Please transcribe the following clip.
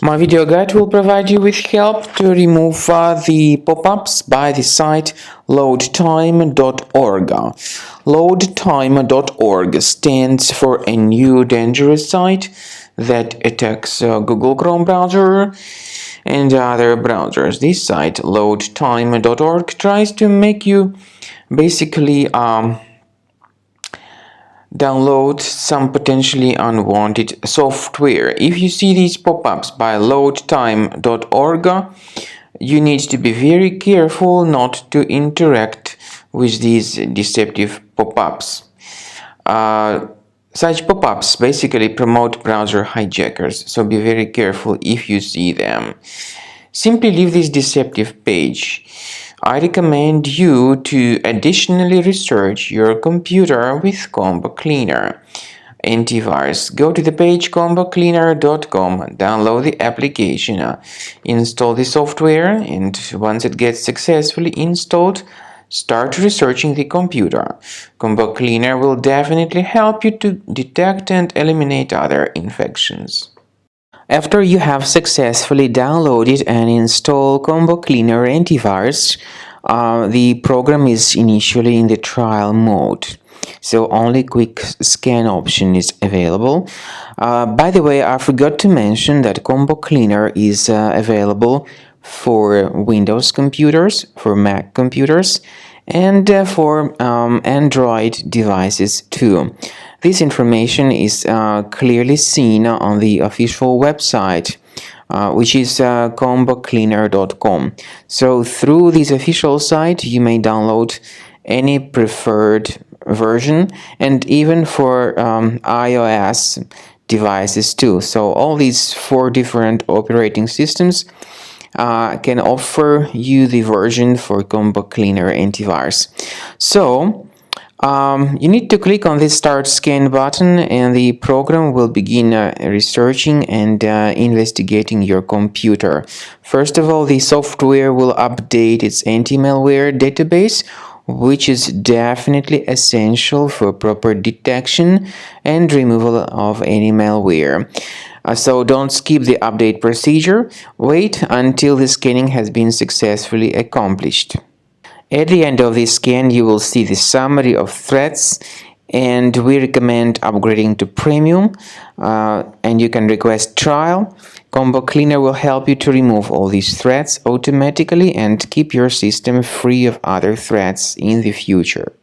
My video guide will provide you with help to remove the pop-ups by the site loadtime.org. Loadtime.org stands for a new dangerous site that attacks Google Chrome browser and other browsers. This site, loadtime.org, tries to make you basically download some potentially unwanted software. If you see these pop-ups by loadtime.org, you need to be very careful not to interact with these deceptive pop-ups. Such pop-ups basically promote browser hijackers, so be very careful if you see them. Simply leave this deceptive page. I recommend you to additionally research your computer with Combo Cleaner antivirus. Go to the page combocleaner.com, download the application, install the software, and once it gets successfully installed, start researching the computer. Combo Cleaner will definitely help you to detect and eliminate other infections. After you have successfully downloaded and installed Combo Cleaner antivirus, the program is initially in the trial mode, so only quick scan option is available. By the way, I forgot to mention that Combo Cleaner is available for Windows computers, for Mac computers, and for Android devices too. This information is clearly seen on the official website, which is combocleaner.com. So through this official site, you may download any preferred version, and even for iOS devices too. So all these 4 different operating systems can offer you the version for Combo Cleaner antivirus. So you need to click on this Start Scan button, and the program will begin researching and investigating your computer. First of all, the software will update its anti-malware database, which is definitely essential for proper detection and removal of any malware. So don't skip the update procedure. Wait until the scanning has been successfully accomplished. At the end of the scan, you will see the summary of threats, and we recommend upgrading to Premium, and you can request trial. Combo Cleaner will help you to remove all these threats automatically and keep your system free of other threats in the future.